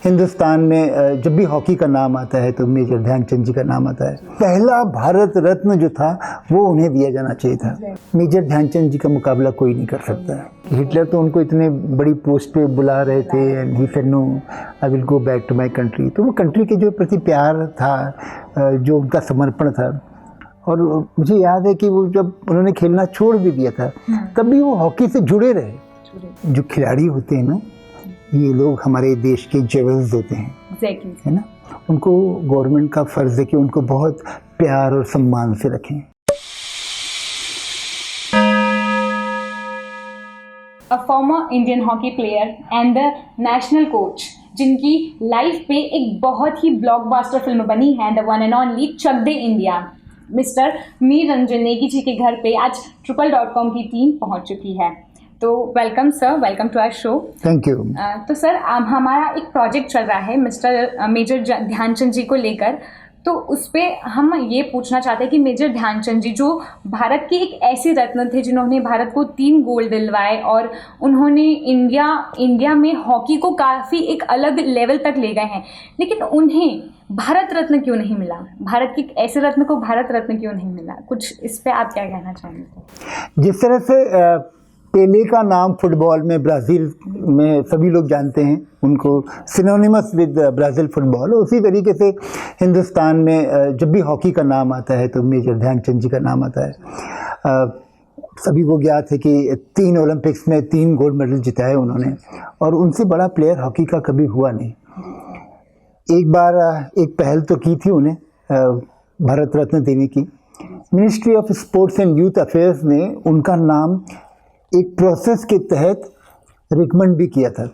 हिंदुस्तान में जब भी हॉकी का नाम आता है तो मेजर ध्यानचंद जी का नाम आता है। पहला भारत रत्न जो था वो उन्हें दिया जाना चाहिए था। मेजर ध्यानचंद जी का मुकाबला कोई नहीं कर सकता है। हिटलर तो उनको इतने बड़ी पोस्ट पे बुला रहे थे and he said no I will go back to my country. तो वो कंट्री के जो प्रति प्यार था, जो उनका समर्पण था, और मुझे याद है कि वो जब उन्होंने खेलना छोड़ भी दिया था तब भी वो हॉकी से जुड़े रहे। जो खिलाड़ी होते हैं ना, ये लोग हमारे देश के जेवल्स होते हैं, है ना। उनको गवर्नमेंट का फर्ज है कि उनको बहुत प्यार और सम्मान से रखें। A former Indian hockey player and the national coach, जिनकी लाइफ पे एक बहुत ही ब्लॉकबस्टर फिल्म बनी है, the one and only Chak De India, mister Mir Ranjan Negi ji के घर पे आज Triple.com की टीम पहुंच चुकी है। तो welcome sir, welcome to our show. Thank you. तो सर हमारा एक प्रोजेक्ट चल रहा है मिस्टर मेजर ध्यानचंद जी को लेकर। तो उस पर हम ये पूछना चाहते हैं कि मेजर ध्यानचंद जी जो भारत के एक ऐसे रत्न थे जिन्होंने भारत को 3 गोल्ड दिलवाए और उन्होंने इंडिया में हॉकी को काफ़ी एक अलग लेवल तक ले गए हैं, लेकिन उन्हें भारत रत्न क्यों नहीं मिला? भारत के ऐसे रत्न को भारत रत्न क्यों नहीं मिला? कुछ इस पे आप क्या कहना चाहेंगे? जिस तरह से पेले का नाम फुटबॉल में ब्राज़ील में सभी लोग जानते हैं, उनको सिनोनिमस विद ब्राज़ील फुटबॉल, उसी तरीके से हिंदुस्तान में जब भी हॉकी का नाम आता है तो मेजर ध्यानचंद जी का नाम आता है। सभी को ज्ञात है कि 3 ओलंपिक्स में 3 गोल्ड मेडल जिताए उन्होंने, और उनसे बड़ा प्लेयर हॉकी का कभी हुआ नहीं। एक बार एक पहल तो की थी उन्हें भारत रत्न देने की। Ministry of sports and youth affairs ने उनका नाम एक प्रोसेस के तहत रिकमेंड भी किया था,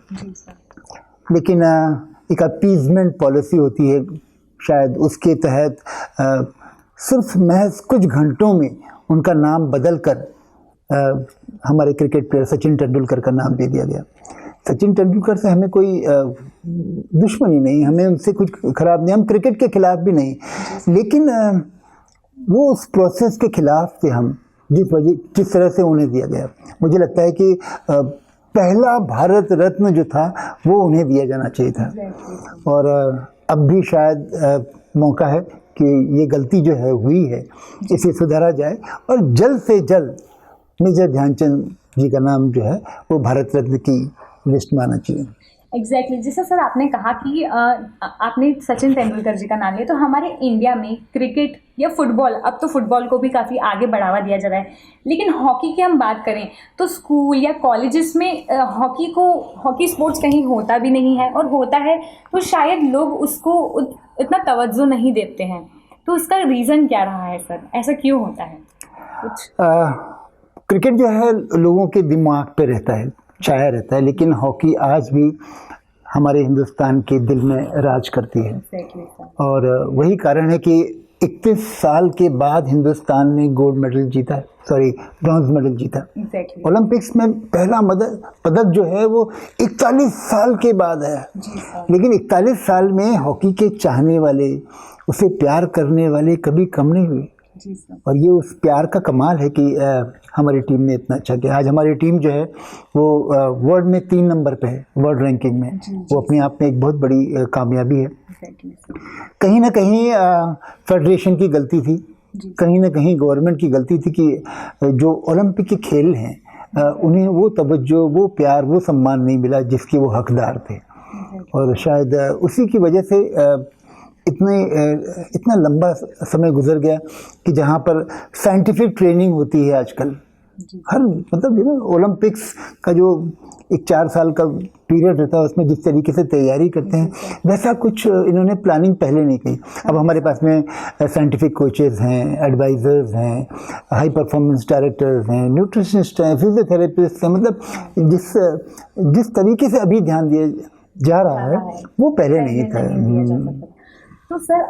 लेकिन एक अपीजमेंट पॉलिसी होती है शायद, उसके तहत सिर्फ महज कुछ घंटों में उनका नाम बदलकर हमारे क्रिकेट प्लेयर सचिन तेंदुलकर का नाम दे दिया गया। सचिन तेंदुलकर से हमें कोई दुश्मनी नहीं, हमें उनसे कुछ खराब नहीं, हम क्रिकेट के खिलाफ भी नहीं, लेकिन वो उस प्रोसेस के खिलाफ थे हम जिस तरह से उन्हें दिया गया। मुझे लगता है कि पहला भारत रत्न जो था वो उन्हें दिया जाना चाहिए था, और अब भी शायद मौका है कि ये गलती जो है हुई है इसे सुधारा जाए और जल्द से जल्द मेजर ध्यानचंद जी का नाम जो है वो भारत रत्न की लिस्ट में आना चाहिए। एग्जैक्टली जैसा सर आपने कहा कि आपने सचिन तेंदुलकर जी का नाम लिया, तो हमारे इंडिया में क्रिकेट या फुटबॉल, अब तो फुटबॉल को भी काफ़ी आगे बढ़ावा दिया जा रहा है, लेकिन हॉकी की हम बात करें तो स्कूल या कॉलेजेस में हॉकी स्पोर्ट्स कहीं होता भी नहीं है, और होता है तो शायद लोग उसको इतना तवज्जो नहीं देते हैं। तो इसका रीज़न क्या रहा है सर, ऐसा क्यों होता है? कुछ क्रिकेट जो है लोगों के दिमाग पे रहता है, छाया रहता है, लेकिन हॉकी आज भी हमारे हिंदुस्तान के दिल में राज करती है। और वही कारण है कि 31 साल के बाद हिंदुस्तान ने गोल्ड मेडल जीता, ब्रॉन्ज मेडल जीता। ओलंपिक्स में पहला पदक जो है वो 41 साल के बाद है, लेकिन 41 साल में हॉकी के चाहने वाले, उसे प्यार करने वाले कभी कम नहीं हुए। और ये उस प्यार का कमाल है कि हमारी टीम ने इतना अच्छा किया। आज हमारी टीम जो है वो वर्ल्ड में 3 नंबर पे है, वर्ल्ड रैंकिंग में। वो अपने आप में एक बहुत बड़ी कामयाबी है। कहीं ना कहीं फेडरेशन की गलती थी, कहीं ना कहीं गवर्नमेंट की गलती थी कि जो ओलंपिक के खेल हैं उन्हें वो तवज्जो, वो प्यार, वो सम्मान नहीं मिला जिसके वो हकदार थे। और शायद उसी की वजह से इतना लंबा समय गुजर गया कि जहाँ पर साइंटिफिक ट्रेनिंग होती है आजकल, हर मतलब ओलंपिक्स का जो एक 4 साल का पीरियड रहता है उसमें जिस तरीके से तैयारी करते हैं वैसा कुछ इन्होंने प्लानिंग पहले नहीं की। अब हमारे पास में साइंटिफिक कोचेज़ हैं, एडवाइज़र्स हैं, हाई परफॉर्मेंस डायरेक्टर्स हैं, न्यूट्रिशनिस्ट हैं, फिजियोथेरेपिस्ट हैं, मतलब जिस तरीके से अभी ध्यान दिया जा रहा है वो पहले नहीं था। तो सर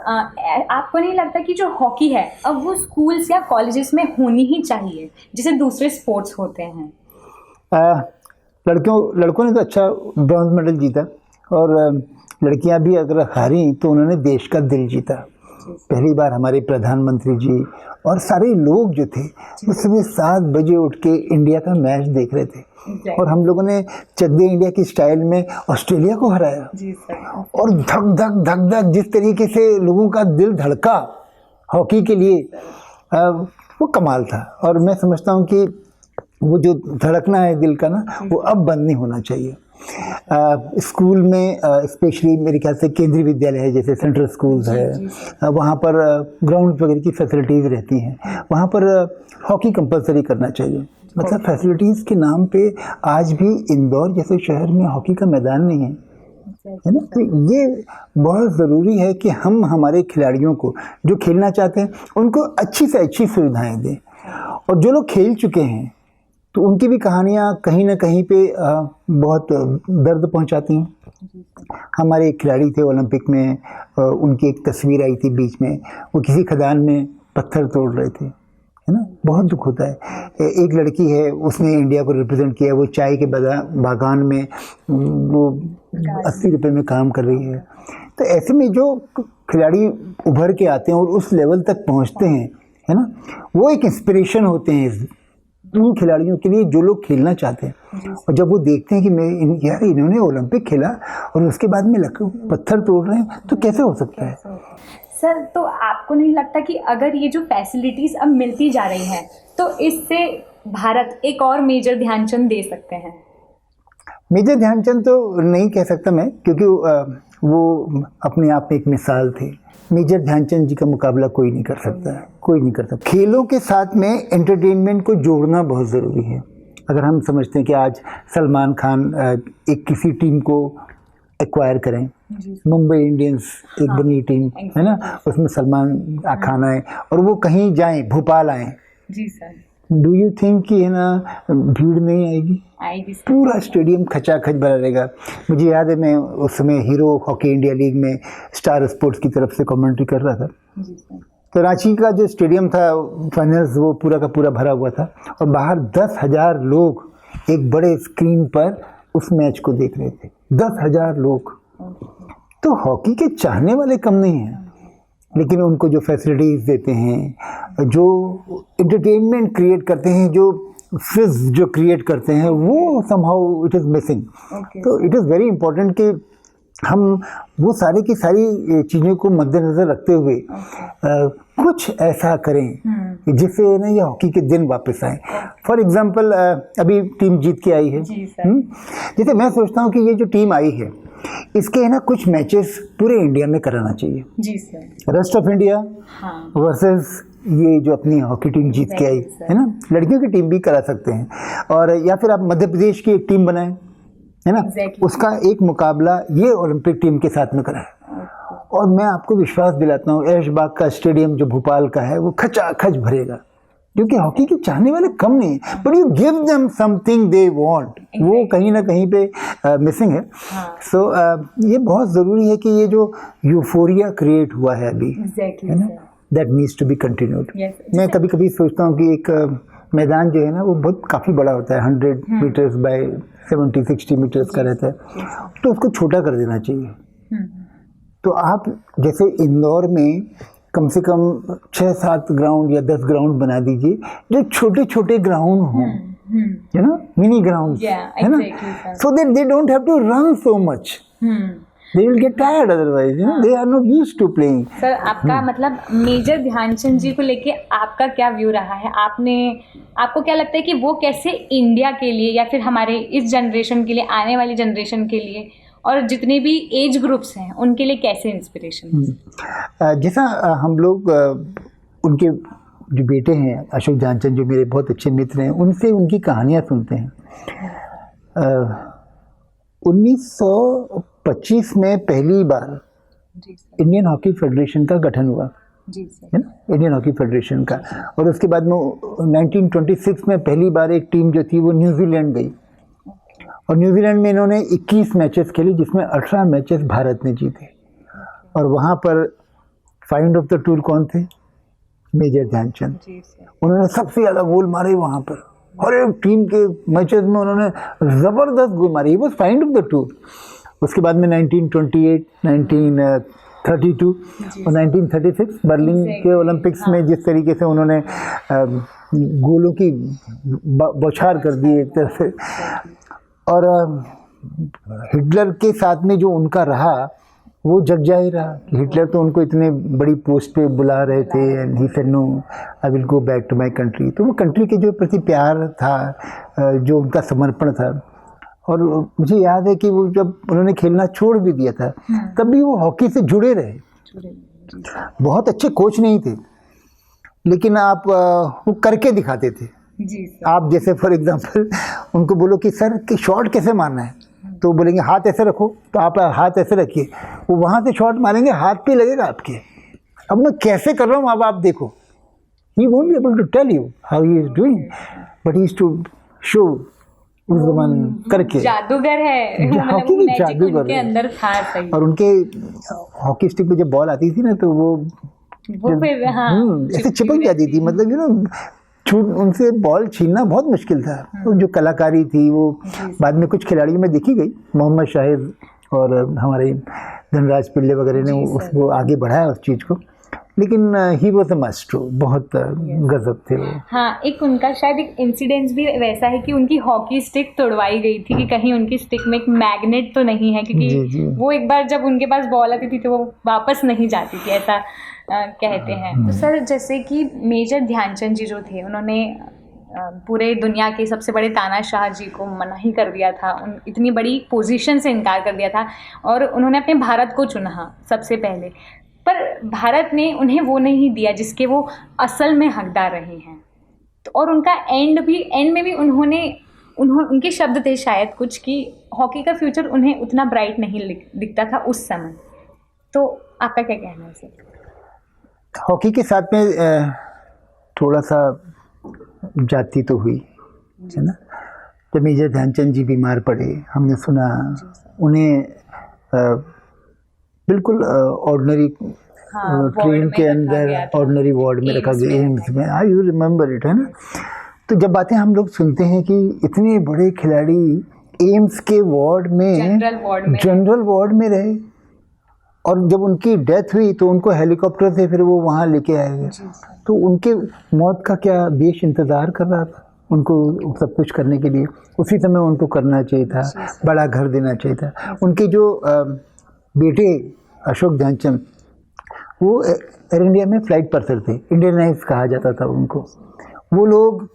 आपको नहीं लगता कि जो हॉकी है अब वो स्कूल्स या कॉलेजेस में होनी ही चाहिए जैसे दूसरे स्पोर्ट्स होते हैं? लड़कों ने तो अच्छा ब्रॉन्ज मेडल जीता, और लड़कियां भी अगर हारी तो उन्होंने देश का दिल जीता। पहली बार हमारे प्रधानमंत्री जी और सारे लोग जो थे वो सुबह 7 बजे उठ के इंडिया का मैच देख रहे थे और हम लोगों ने चक दे इंडिया की स्टाइल में ऑस्ट्रेलिया को हराया। जी सर। और धक धक धक धक जिस तरीके से लोगों का दिल धड़का हॉकी के लिए, वो कमाल था। और मैं समझता हूँ कि वो जो धड़कना है दिल का ना, वो अब बंद नहीं होना चाहिए। स्कूल में स्पेशली मेरे ख्याल से केंद्रीय विद्यालय है, जैसे सेंट्रल स्कूल्स है, वहाँ पर ग्राउंड वगैरह की फैसिलिटीज़ रहती हैं, वहाँ पर हॉकी कंपलसरी करना चाहिए। मतलब फैसिलिटीज़ के नाम पे आज भी इंदौर जैसे शहर में हॉकी का मैदान नहीं है ना। तो ये बहुत ज़रूरी है कि हम हमारे खिलाड़ियों को जो खेलना चाहते हैं उनको अच्छी से अच्छी सुविधाएं दें। और जो लोग खेल चुके हैं तो उनकी भी कहानियाँ कहीं ना कहीं पे बहुत दर्द पहुंचाती हैं। हमारे एक खिलाड़ी थे ओलंपिक में, उनकी एक तस्वीर आई थी बीच में, वो किसी खदान में पत्थर तोड़ रहे थे, है ना। बहुत दुख होता है। एक लड़की है, उसने इंडिया को रिप्रेजेंट किया, वो चाय के बागान में वो 80 रुपये में काम कर रही है। तो ऐसे में जो खिलाड़ी उभर के आते हैं और उस लेवल तक पहुंचते हैं, है ना, वो एक इंस्पिरेशन होते हैं उन खिलाड़ियों के लिए जो लोग खेलना चाहते हैं। और जब वो देखते हैं कि यार इन्होंने ओलंपिक खेला और उसके बाद में पत्थर तोड़ रहे हैं, तो कैसे हो सकता है। सर, तो आपको नहीं लगता कि अगर ये जो फैसिलिटीज़ अब मिलती जा रही हैं तो इससे भारत एक और मेजर ध्यानचंद दे सकते हैं? मेजर ध्यानचंद तो नहीं कह सकता मैं, क्योंकि वो अपने आप में एक मिसाल थे। मेजर ध्यानचंद जी का मुकाबला कोई नहीं कर सकता है, कोई नहीं कर सकता। खेलों के साथ में एंटरटेनमेंट को जोड़ना बहुत ज़रूरी है। अगर हम समझते हैं कि आज सलमान खान एक किसी टीम को एक्वायर करें, मुंबई इंडियंस एक बनी टीम है ना, उसमें सलमान खान आए और वो कहीं जाएं, भोपाल आए, जी सर, डू यू थिंक कि है ना भीड़ नहीं आएगी? पूरा स्टेडियम खचाखच भरा रहेगा। मुझे याद है, मैं उस समय हीरो हॉकी इंडिया लीग में स्टार स्पोर्ट्स की तरफ से कमेंट्री कर रहा था। तो रांची का जो स्टेडियम था फाइनल्स, वो पूरा का पूरा भरा हुआ था और बाहर 10,000 लोग एक बड़े स्क्रीन पर उस मैच को देख रहे थे। 10,000 लोग। तो हॉकी के चाहने वाले कम नहीं हैं, लेकिन उनको जो फैसिलिटीज़ देते हैं, जो एंटरटेनमेंट क्रिएट करते हैं, जो फिज़ जो क्रिएट करते हैं, वो समहाउ इट इज़ मिसिंग। तो इट इज़ वेरी इम्पोर्टेंट कि हम वो सारी की सारी चीज़ों को मद्देनज़र रखते हुए कुछ ऐसा करें जिससे ना ये हॉकी के दिन वापस आए। फॉर एग्जांपल अभी टीम जीत के आई है, जैसे मैं सोचता हूँ कि ये जो टीम आई है इसके है ना कुछ मैचेस पूरे इंडिया में कराना चाहिए। जी sir. Rest of India versus ये जो अपनी हॉकी टीम जीत के आई है ना, लड़कियों की टीम भी करा सकते हैं। और या फिर आप मध्य प्रदेश की एक टीम बनाएं, है ना, उसका एक मुकाबला ये ओलंपिक टीम के साथ में कराएं। और मैं आपको विश्वास दिलाता हूँ ऐशबाग का स्टेडियम जो भोपाल का है वो खचाखच भरेगा, क्योंकि हॉकी के चाहने वाले कम नहीं है, but you give them something they want, वो कहीं ना कहीं पे मिसिंग है। सो ये बहुत ज़रूरी है कि ये जो यूफोरिया क्रिएट हुआ है अभी, है ना, that needs to be continued. मैं कभी कभी सोचता हूँ कि एक मैदान जो है ना वो बहुत काफ़ी बड़ा होता है, 100 मीटर्स बाय 70-60 मीटर्स का रहता है, तो उसको छोटा कर देना चाहिए। तो आप जैसे इंदौर में कम से कम 6-7 ग्राउंड या 10 ग्राउंड बना दीजिए जो छोटे छोटे ग्राउंड हों, है ना, मिनी ग्राउंड, है ना, so that they don't have to run so much, they will get tired otherwise, you know, they are not used to playing. Sir, आपका मतलब मेजर ध्यानचंद जी को लेके आपका क्या व्यू रहा है? आपको क्या लगता है कि वो कैसे इंडिया के लिए या फिर हमारे इस जनरेशन के लिए, आने वाली जनरेशन के लिए और जितने भी एज ग्रुप्स हैं उनके लिए कैसे इंस्पिरेशन है? जैसा हम लोग उनके जो बेटे हैं अशोक ध्यानचंद, जो मेरे बहुत अच्छे मित्र हैं, उनसे उनकी कहानियाँ सुनते हैं। 1925 में पहली बार इंडियन हॉकी फेडरेशन का गठन हुआ, है ना, इंडियन हॉकी फेडरेशन का। और उसके बाद में 1926 में पहली बार एक टीम जो थी वो न्यूजीलैंड गई और न्यूजीलैंड में इन्होंने 21 मैचेस खेली, जिसमें 18 मैचेस भारत ने जीते। और वहाँ पर फाइंड ऑफ द टूर कौन थे? मेजर ध्यानचंद। उन्होंने सबसे ज़्यादा गोल मारे वहाँ पर, हर एक टीम के मैचेस में उन्होंने ज़बरदस्त गोल मारे। He was find of the tour. उसके बाद में 1928, 32 और 1936 बर्लिन के ओलंपिक्स में जिस तरीके से उन्होंने गोलों की बौछार कर दी एक तरह से, और हिटलर के साथ में जो उनका रहा वो जग जाहिर रहा कि हिटलर तो उनको इतने बड़ी पोस्ट पे बुला रहे थे and he said no I will go back to my country. तो वो कंट्री के जो प्रति प्यार था, जो उनका समर्पण था, और मुझे याद है कि वो जब उन्होंने खेलना छोड़ भी दिया था तब भी वो हॉकी से जुड़े रहे। बहुत अच्छे कोच नहीं थे लेकिन आप वो करके दिखाते थे जी आप जैसे फॉर एग्जांपल उनको बोलो कि सर कि शॉट कैसे मारना है, तो बोलेंगे हाथ ऐसे रखो, तो आप हाथ ऐसे रखिए, वो वहाँ से शॉट मारेंगे, हाथ पे लगेगा आपके। अब मैं कैसे कर रहा हूँ अब आप देखो, he won't be able to tell you how he is doing but he is to show उस जमाने करके। जादूगर है, हॉकी की जादूगर उनके अंदर था सही। और उनके हॉकी स्टिक पे जब बॉल आती थी ना तो वो फिर हाँ ऐसे चिपक जाती थी, मतलब यू नो छूट उनसे बॉल छीनना बहुत मुश्किल था। तो जो कलाकारी थी वो बाद में कुछ खिलाड़ियों में देखी गई, मोहम्मद शाहिद और हमारे धनराज पिल्ले वगैरह ने उसको आगे बढ़ाया उस चीज़ को, लेकिन ही वॉज अ मास्टर, बहुत गजब थे वो। हाँ, एक उनका शायद एक इंसिडेंस भी वैसा है कि उनकी हॉकी स्टिक तोड़वाई गई थी कि कहीं उनकी स्टिक में एक मैग्नेट तो नहीं है, क्योंकि वो एक बार जब उनके पास बॉल आती थी तो वो वापस नहीं जाती थी, ऐसा कहते हैं। तो सर जैसे कि मेजर ध्यानचंद जी जो थे उन्होंने पूरे दुनिया के सबसे बड़े तानाशाह जी को मना ही कर दिया था, उन इतनी बड़ी पोजीशन से इनकार कर दिया था, और उन्होंने अपने भारत को चुना सबसे पहले, पर भारत ने उन्हें वो नहीं दिया जिसके वो असल में हकदार रहे हैं। तो और उनका एंड में भी उनके शब्द थे शायद कुछ कि हॉकी का फ्यूचर उन्हें उतना ब्राइट नहीं दिखता था उस समय। तो आपका क्या कहना है सर? हॉकी के साथ में थोड़ा सा जाति तो हुई है ना। जब मेजर ध्यानचंद जी बीमार पड़े, हमने सुना उन्हें बिल्कुल ऑर्डिनरी ट्रेन के अंदर ऑर्डिनरी वार्ड में रखा गया, एम्स में। आई यू रिमेम्बर इट, है ना। तो जब बातें हम लोग सुनते हैं कि इतने बड़े खिलाड़ी एम्स के वार्ड में जनरल वार्ड में रहे, और जब उनकी डेथ हुई तो उनको हेलीकॉप्टर से फिर वो वहाँ लेके आए गए, तो उनके मौत का क्या देश इंतज़ार कर रहा था उनको सब कुछ करने के लिए। उसी समय उनको करना चाहिए था, बड़ा घर देना चाहिए था। उनके जो बेटे अशोक ध्यानचंद वो एयर इंडिया में फ्लाइट पर्सन थे, इंडियनाइज कहा जाता था उनको। वो लोग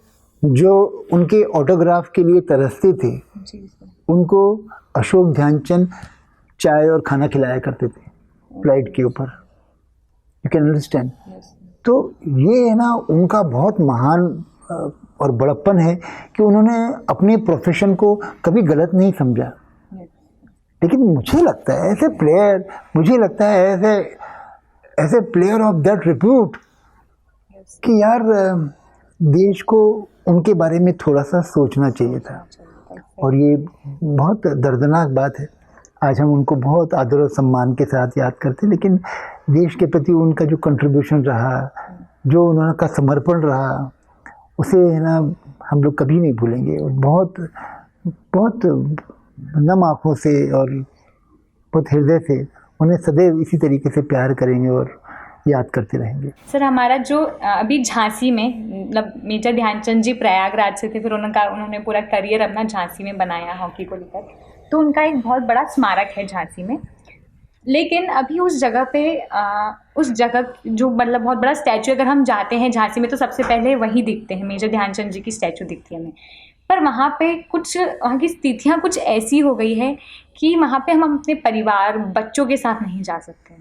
जो उनके ऑटोग्राफ के लिए तरसते थे उनको अशोक ध्यानचंद चाय और खाना खिलाया करते थे फ्लाइट के ऊपर। You can understand. तो ये है ना उनका बहुत महान और बड़प्पन है कि उन्होंने अपने प्रोफेशन को कभी गलत नहीं समझा। लेकिन मुझे लगता है ऐसे प्लेयर, मुझे लगता है ऐसे प्लेयर ऑफ दैट रिप्यूट कि यार देश को उनके बारे में थोड़ा सा सोचना चाहिए था। और ये बहुत दर्दनाक बात है, आज हम उनको बहुत आदर और सम्मान के साथ याद करते हैं, लेकिन देश के प्रति उनका जो कंट्रीब्यूशन रहा, जो उनका समर्पण रहा, उसे है ना हम लोग कभी नहीं भूलेंगे। और बहुत बहुत नम आँखों से और बहुत हृदय से उन्हें सदैव इसी तरीके से प्यार करेंगे और याद करते रहेंगे। सर हमारा जो अभी झांसी में, मतलब मेजर ध्यानचंद जी प्रयागराज से थे, फिर उन्होंने पूरा करियर अपना झांसी में बनाया हॉकी को लेकर, तो उनका एक बहुत बड़ा स्मारक है झांसी में। लेकिन अभी उस जगह पे उस जगह जो मतलब बहुत बड़ा स्टैचू, अगर हम जाते हैं झांसी में तो सबसे पहले वही दिखते हैं, मेजर ध्यानचंद जी की स्टैचू दिखती है हमें। पर वहाँ पे वहाँ की स्थितियाँ कुछ ऐसी हो गई है कि वहाँ पे हम अपने परिवार बच्चों के साथ नहीं जा सकते।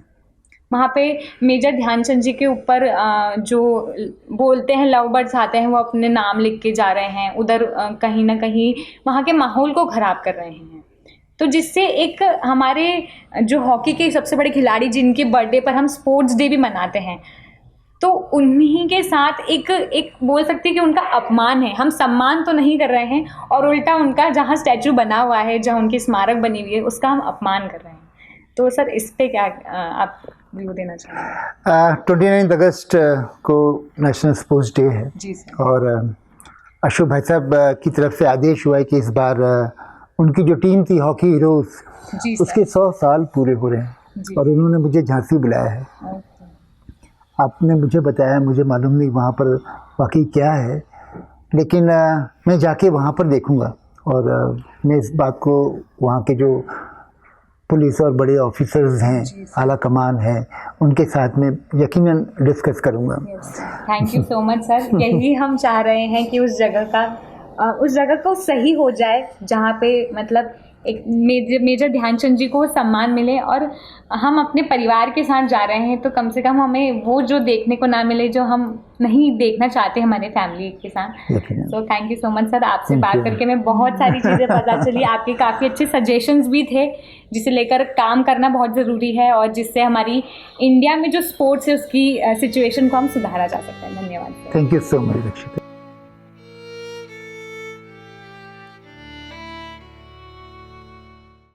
वहाँ पे मेजर ध्यानचंद जी के ऊपर जो बोलते हैं लव बर्ड्स आते हैं, वो अपने नाम लिख के जा रहे हैं उधर, कहीं ना कहीं वहाँ के माहौल को ख़राब कर रहे हैं। तो जिससे एक हमारे जो हॉकी के सबसे बड़े खिलाड़ी जिनके बर्थडे पर हम स्पोर्ट्स डे भी मनाते हैं, तो उन्हीं के साथ एक बोल सकते हैं कि उनका अपमान है। हम सम्मान तो नहीं कर रहे हैं और उल्टा उनका जहाँ स्टैचू बना हुआ है, जहाँ उनकी स्मारक बनी हुई है, उसका हम अपमान कर रहे हैं। तो सर इस पे क्या आप व्यू देना चाहेंगे? 29 अगस्त को नेशनल स्पोर्ट्स डे है जी सर। और अशोक भाई साहब की तरफ से आदेश हुआ है कि इस बार उनकी जो टीम थी हॉकी हीरोज़, उसके 100 साल पूरे हो रहे हैं। जी। और उन्होंने मुझे झांसी बुलाया है। ओके। आपने मुझे बताया, मुझे मालूम नहीं वहाँ पर वाकई क्या है, लेकिन मैं जाके वहाँ पर देखूँगा और मैं इस बात को वहाँ के जो पुलिस और बड़े ऑफिसर्स हैं, जी, सर। आला कमान है, उनके साथ में यकीनन डिस्कस करूँगा। Thank you so much sir. यही हम चाह रहे हैं कि उस जगह को सही हो जाए जहाँ पे मतलब एक मेजर ध्यानचंद जी को सम्मान मिले, और हम अपने परिवार के साथ जा रहे हैं तो कम से कम हमें वो जो देखने को ना मिले जो हम नहीं देखना चाहते हमारे फैमिली के साथ। यकीनन। तो thank you so much sir, आपसे Thank बात you. करके मैं बहुत सारी चीज़ें पता चली, आपके काफ़ी अच्छे सजेशंस भी थे जिसे लेकर काम करना बहुत ज़रूरी है और जिससे हमारी इंडिया में जो स्पोर्ट्स है उसकी सिचुएशन को हम सुधारा जा सकता है। धन्यवाद। Thank you so much.